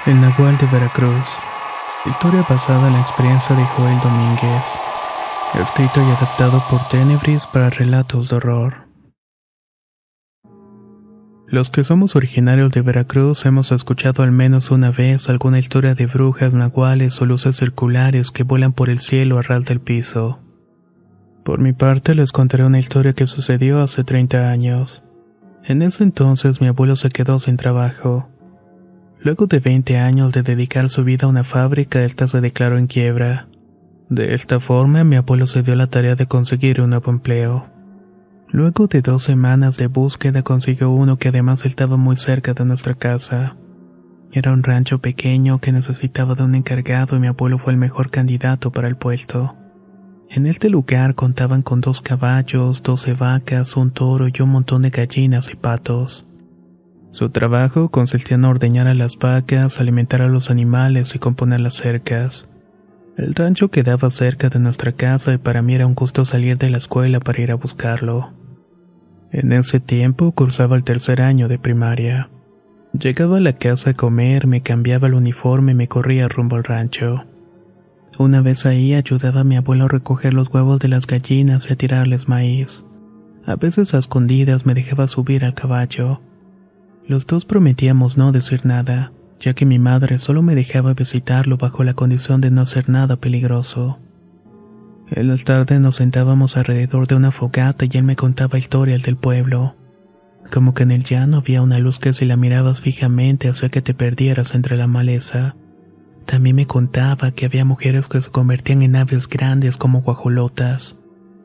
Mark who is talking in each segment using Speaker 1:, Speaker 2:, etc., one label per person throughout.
Speaker 1: El Nahual de Veracruz. Historia basada en la experiencia de Joel Domínguez. Escrito y adaptado por Tenebris para relatos de horror. Los que somos originarios de Veracruz hemos escuchado al menos una vez alguna historia de brujas, nahuales o luces circulares que vuelan por el cielo a ras del piso. Por mi parte les contaré una historia que sucedió hace 30 años. En ese entonces mi abuelo se quedó sin trabajo. Luego de 20 años de dedicar su vida a una fábrica, esta se declaró en quiebra. De esta forma, mi abuelo se dio la tarea de conseguir un nuevo empleo. Luego de 2 semanas de búsqueda consiguió uno que además estaba muy cerca de nuestra casa. Era un rancho pequeño que necesitaba de un encargado y mi abuelo fue el mejor candidato para el puesto. En este lugar contaban con 2 caballos, 12 vacas, un toro y un montón de gallinas y patos. Su trabajo consistía en ordeñar a las vacas, alimentar a los animales y componer las cercas. El rancho quedaba cerca de nuestra casa y para mí era un gusto salir de la escuela para ir a buscarlo. En ese tiempo cursaba el 3er año de primaria. Llegaba a la casa a comer, me cambiaba el uniforme y me corría rumbo al rancho. Una vez ahí ayudaba a mi abuelo a recoger los huevos de las gallinas y a tirarles maíz. A veces a escondidas me dejaba subir al caballo. Los dos prometíamos no decir nada, ya que mi madre solo me dejaba visitarlo bajo la condición de no hacer nada peligroso. En las tardes nos sentábamos alrededor de una fogata y él me contaba historias del pueblo. Como que en el llano había una luz que si la mirabas fijamente hacía que te perdieras entre la maleza. También me contaba que había mujeres que se convertían en aves grandes como guajolotas,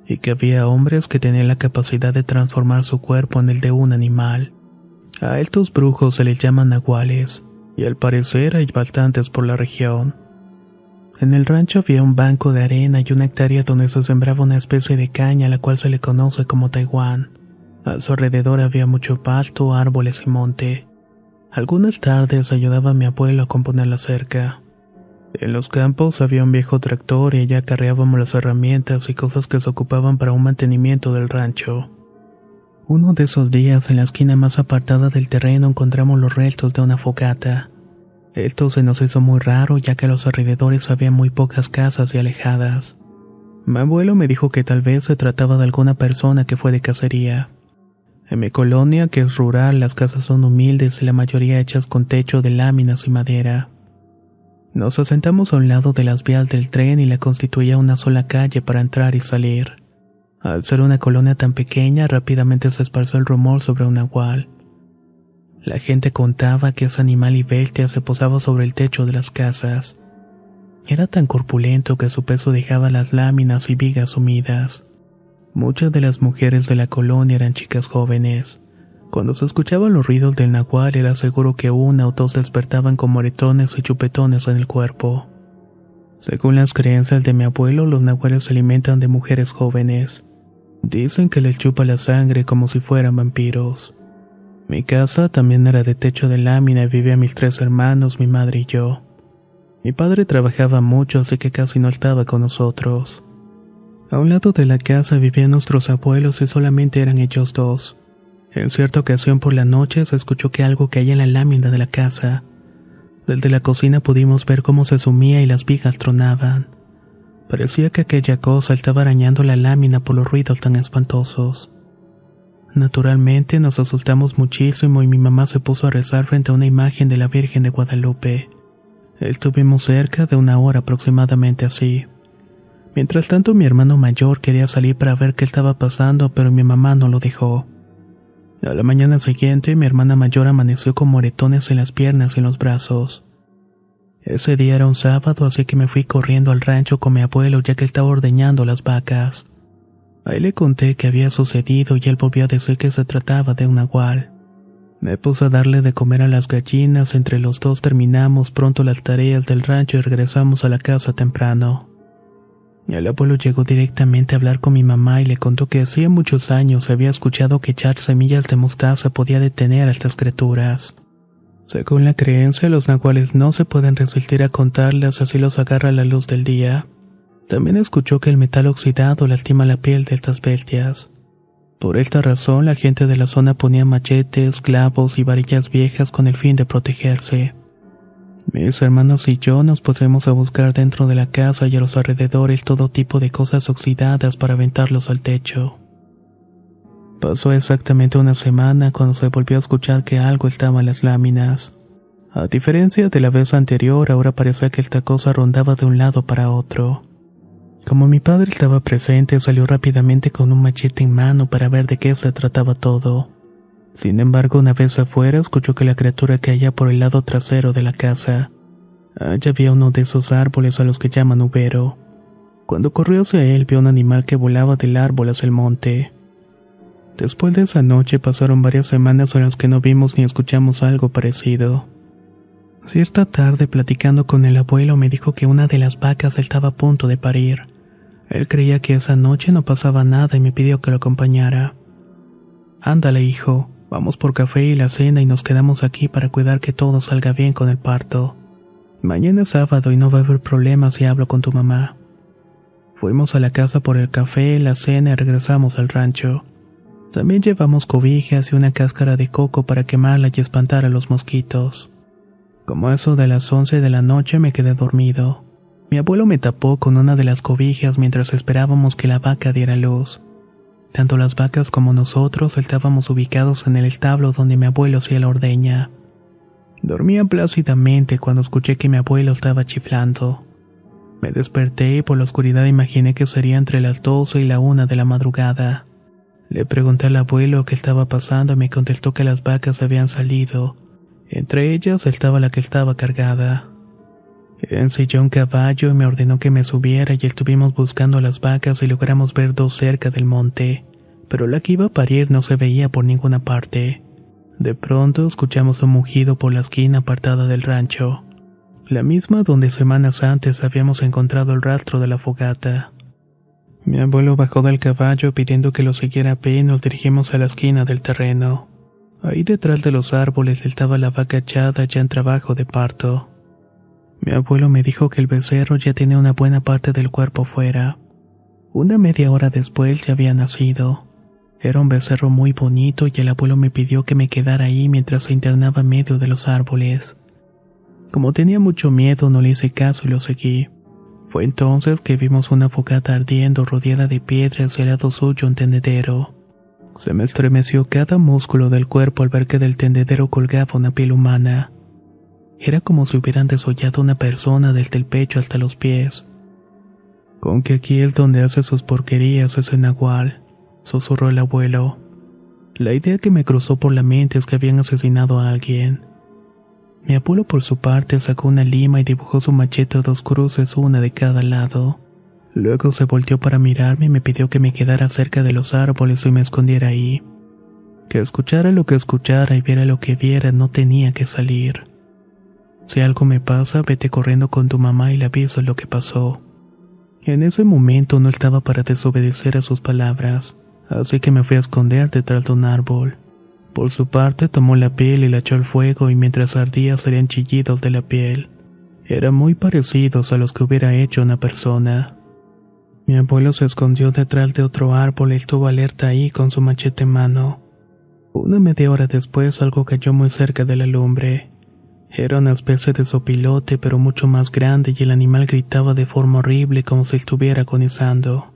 Speaker 1: y que había hombres que tenían la capacidad de transformar su cuerpo en el de un animal. A estos brujos se les llaman nahuales, y al parecer hay bastantes por la región. En el rancho había un banco de arena y una hectárea donde se sembraba una especie de caña a la cual se le conoce como Taiwán. A su alrededor había mucho pasto, árboles y monte. Algunas tardes ayudaba a mi abuelo a componer la cerca. En los campos había un viejo tractor y allá cargábamos las herramientas y cosas que se ocupaban para un mantenimiento del rancho. Uno de esos días, en la esquina más apartada del terreno, encontramos los restos de una fogata. Esto se nos hizo muy raro, ya que a los alrededores había muy pocas casas y alejadas. Mi abuelo me dijo que tal vez se trataba de alguna persona que fue de cacería. En mi colonia, que es rural, las casas son humildes y la mayoría hechas con techo de láminas y madera. Nos asentamos a un lado de las vías del tren y la constituía una sola calle para entrar y salir. Al ser una colonia tan pequeña, rápidamente se esparció el rumor sobre un nahual. La gente contaba que ese animal y bestia se posaba sobre el techo de las casas. Era tan corpulento que su peso dejaba las láminas y vigas sumidas. Muchas de las mujeres de la colonia eran chicas jóvenes. Cuando se escuchaban los ruidos del nahual era seguro que 1 o 2 despertaban con moretones y chupetones en el cuerpo. Según las creencias de mi abuelo, los nahuales se alimentan de mujeres jóvenes. Dicen que les chupa la sangre como si fueran vampiros. Mi casa también era de techo de lámina y vivían mis 3 hermanos, mi madre y yo. Mi padre trabajaba mucho, así que casi no estaba con nosotros. A un lado de la casa vivían nuestros abuelos y solamente eran ellos 2. En cierta ocasión por la noche se escuchó que algo caía en la lámina de la casa. Desde la cocina pudimos ver cómo se sumía y las vigas tronaban. Parecía que aquella cosa estaba arañando la lámina por los ruidos tan espantosos. Naturalmente nos asustamos muchísimo y mi mamá se puso a rezar frente a una imagen de la Virgen de Guadalupe. Estuvimos cerca de 1 hora aproximadamente así. Mientras tanto mi hermano mayor quería salir para ver qué estaba pasando, pero mi mamá no lo dejó. A la mañana siguiente mi hermana mayor amaneció con moretones en las piernas y en los brazos. Ese día era un sábado, así que me fui corriendo al rancho con mi abuelo ya que estaba ordeñando las vacas. Ahí le conté qué había sucedido y él volvió a decir que se trataba de un nahual. Me puse a darle de comer a las gallinas, entre los dos terminamos pronto las tareas del rancho y regresamos a la casa temprano. El abuelo llegó directamente a hablar con mi mamá y le contó que hacía muchos años había escuchado que echar semillas de mostaza podía detener a estas criaturas. Según la creencia, los nahuales no se pueden resistir a contarlas, así los agarra la luz del día. También escuchó que el metal oxidado lastima la piel de estas bestias. Por esta razón, la gente de la zona ponía machetes, clavos y varillas viejas con el fin de protegerse. Mis hermanos y yo nos pusimos a buscar dentro de la casa y a los alrededores todo tipo de cosas oxidadas para aventarlos al techo. Pasó exactamente una semana cuando se volvió a escuchar que algo estaba en las láminas. A diferencia de la vez anterior, ahora parecía que esta cosa rondaba de un lado para otro. Como mi padre estaba presente, salió rápidamente con un machete en mano para ver de qué se trataba todo. Sin embargo, una vez afuera, escuchó que la criatura caía por el lado trasero de la casa. Allá había uno de esos árboles a los que llaman ubero. Cuando corrió hacia él, vio un animal que volaba del árbol hacia el monte. Después de esa noche pasaron varias semanas en las que no vimos ni escuchamos algo parecido. Cierta tarde, platicando con el abuelo, me dijo que una de las vacas estaba a punto de parir. Él creía que esa noche no pasaba nada y me pidió que lo acompañara. Ándale, hijo, vamos por café y la cena y nos quedamos aquí para cuidar que todo salga bien con el parto. Mañana es sábado y no va a haber problemas si hablo con tu mamá. Fuimos a la casa por el café, la cena y regresamos al rancho. También llevamos cobijas y una cáscara de coco para quemarla y espantar a los mosquitos. Como eso de las 11 de la noche me quedé dormido. Mi abuelo me tapó con una de las cobijas mientras esperábamos que la vaca diera luz. Tanto las vacas como nosotros estábamos ubicados en el establo donde mi abuelo hacía la ordeña. Dormía plácidamente cuando escuché que mi abuelo estaba chiflando. Me desperté y por la oscuridad imaginé que sería entre las 12 y la 1 de la madrugada. Le pregunté al abuelo qué estaba pasando y me contestó que las vacas habían salido. Entre ellas estaba la que estaba cargada. Ensilló un caballo y me ordenó que me subiera y estuvimos buscando a las vacas y logramos ver dos cerca del monte, pero la que iba a parir no se veía por ninguna parte. De pronto escuchamos un mugido por la esquina apartada del rancho, la misma donde semanas antes habíamos encontrado el rastro de la fogata. Mi abuelo bajó del caballo pidiendo que lo siguiera a pie y nos dirigimos a la esquina del terreno. Ahí detrás de los árboles estaba la vaca echada ya en trabajo de parto. Mi abuelo me dijo que el becerro ya tenía una buena parte del cuerpo fuera. Una media hora después ya había nacido. Era un becerro muy bonito y el abuelo me pidió que me quedara ahí mientras se internaba en medio de los árboles. Como tenía mucho miedo no le hice caso y lo seguí. Fue entonces que vimos una fogata ardiendo rodeada de piedras y al lado suyo un tendedero. Se me estremeció cada músculo del cuerpo al ver que del tendedero colgaba una piel humana. Era como si hubieran desollado una persona desde el pecho hasta los pies. Con que aquí es donde hace sus porquerías ese nagual, susurró el abuelo. La idea que me cruzó por la mente es que habían asesinado a alguien. Mi abuelo por su parte sacó una lima y dibujó su machete a 2 cruces, una de cada lado. Luego se volteó para mirarme y me pidió que me quedara cerca de los árboles y me escondiera ahí. Que escuchara lo que escuchara y viera lo que viera, no tenía que salir. Si algo me pasa, vete corriendo con tu mamá y le aviso lo que pasó. En ese momento no estaba para desobedecer a sus palabras, así que me fui a esconder detrás de un árbol. Por su parte tomó la piel y la echó al fuego y mientras ardía salían chillidos de la piel. Eran muy parecidos a los que hubiera hecho una persona. Mi abuelo se escondió detrás de otro árbol y estuvo alerta ahí con su machete en mano. Una media hora después algo cayó muy cerca de la lumbre. Era una especie de sopilote pero mucho más grande y el animal gritaba de forma horrible como si estuviera agonizando.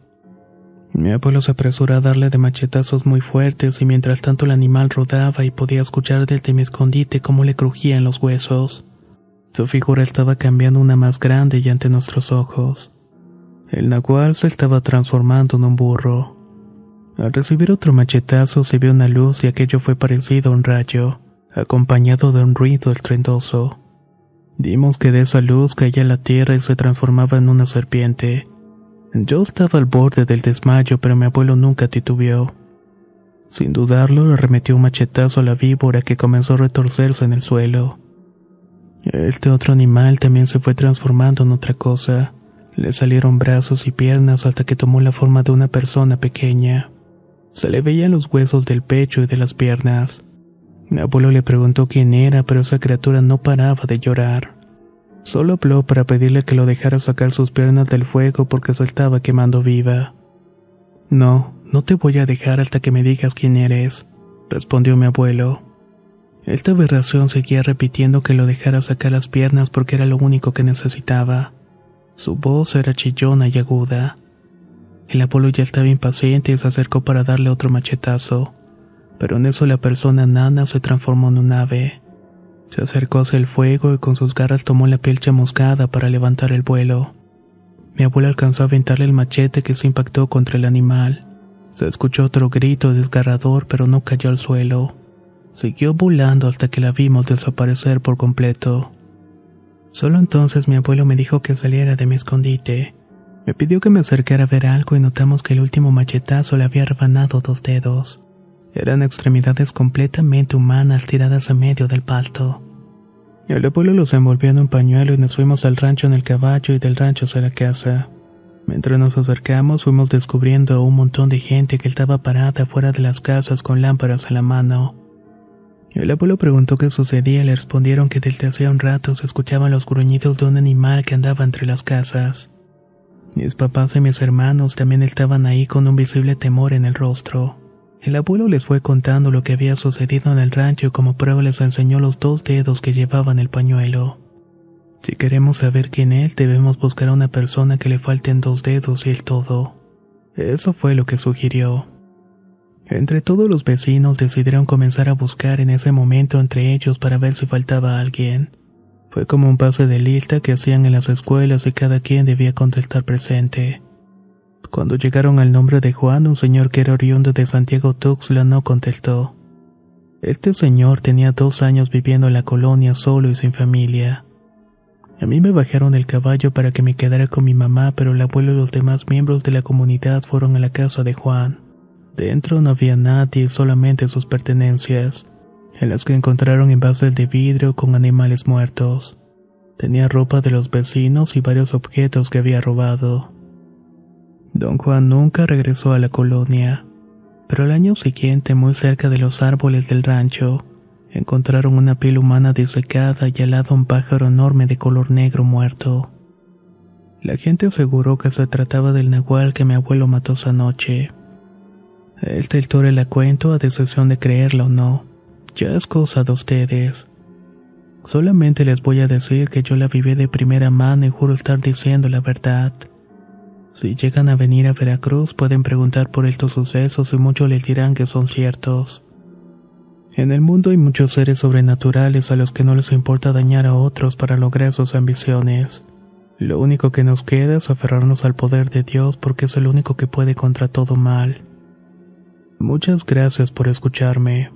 Speaker 1: Mi abuelo se apresuró a darle de machetazos muy fuertes y mientras tanto el animal rodaba y podía escuchar desde mi escondite cómo le crujían los huesos. Su figura estaba cambiando una más grande y ante nuestros ojos. El nagual se estaba transformando en un burro. Al recibir otro machetazo se vio una luz y aquello fue parecido a un rayo, acompañado de un ruido estruendoso. Dimos que de esa luz caía a la tierra y se transformaba en una serpiente. Yo estaba al borde del desmayo, pero mi abuelo nunca titubeó. Sin dudarlo, le arremetió un machetazo a la víbora que comenzó a retorcerse en el suelo. Este otro animal también se fue transformando en otra cosa. Le salieron brazos y piernas hasta que tomó la forma de una persona pequeña. Se le veían los huesos del pecho y de las piernas. Mi abuelo le preguntó quién era, pero esa criatura no paraba de llorar. Solo habló para pedirle que lo dejara sacar sus piernas del fuego porque se estaba quemando viva. No te voy a dejar hasta que me digas quién eres, respondió mi abuelo. Esta aberración seguía repitiendo que lo dejara sacar las piernas porque era lo único que necesitaba. Su voz era chillona y aguda. El abuelo ya estaba impaciente y se acercó para darle otro machetazo, pero en eso la persona nana se transformó en un ave. Se acercó hacia el fuego y con sus garras tomó la piel chamuscada para levantar el vuelo. Mi abuelo alcanzó a aventarle el machete que se impactó contra el animal. Se escuchó otro grito desgarrador, pero no cayó al suelo. Siguió volando hasta que la vimos desaparecer por completo. Solo entonces mi abuelo me dijo que saliera de mi escondite. Me pidió que me acercara a ver algo y notamos que el último machetazo le había rebanado 2 dedos. Eran extremidades completamente humanas tiradas a medio del pasto. El abuelo los envolvió en un pañuelo y nos fuimos al rancho en el caballo y del rancho hacia la casa. Mientras nos acercamos fuimos descubriendo un montón de gente que estaba parada fuera de las casas con lámparas en la mano. El abuelo preguntó qué sucedía y le respondieron que desde hacía un rato se escuchaban los gruñidos de un animal que andaba entre las casas. Mis papás y mis hermanos también estaban ahí con un visible temor en el rostro. El abuelo les fue contando lo que había sucedido en el rancho y como prueba les enseñó los 2 dedos que llevaban el pañuelo. Si queremos saber quién es, debemos buscar a una persona que le falten 2 dedos y el todo. Eso fue lo que sugirió. Entre todos los vecinos decidieron comenzar a buscar en ese momento entre ellos para ver si faltaba alguien. Fue como un pase de lista que hacían en las escuelas y cada quien debía contestar presente. Cuando llegaron al nombre de Juan, un señor que era oriundo de Santiago Tuxtla no contestó. Este señor tenía 2 años viviendo en la colonia solo y sin familia. A mí me bajaron del caballo para que me quedara con mi mamá, pero el abuelo y los demás miembros de la comunidad fueron a la casa de Juan. Dentro no había nadie, solamente sus pertenencias, en las que encontraron envases de vidrio con animales muertos. Tenía ropa de los vecinos y varios objetos que había robado. Don Juan nunca regresó a la colonia, pero al año siguiente, muy cerca de los árboles del rancho, encontraron una piel humana disecada y al lado un pájaro enorme de color negro muerto. La gente aseguró que se trataba del nahual que mi abuelo mató esa noche. Esta historia la cuento a decisión de creerla o no. Ya es cosa de ustedes. Solamente les voy a decir que yo la viví de primera mano y juro estar diciendo la verdad. Si llegan a venir a Veracruz pueden preguntar por estos sucesos y muchos les dirán que son ciertos. En el mundo hay muchos seres sobrenaturales a los que no les importa dañar a otros para lograr sus ambiciones. Lo único que nos queda es aferrarnos al poder de Dios porque es el único que puede contra todo mal. Muchas gracias por escucharme.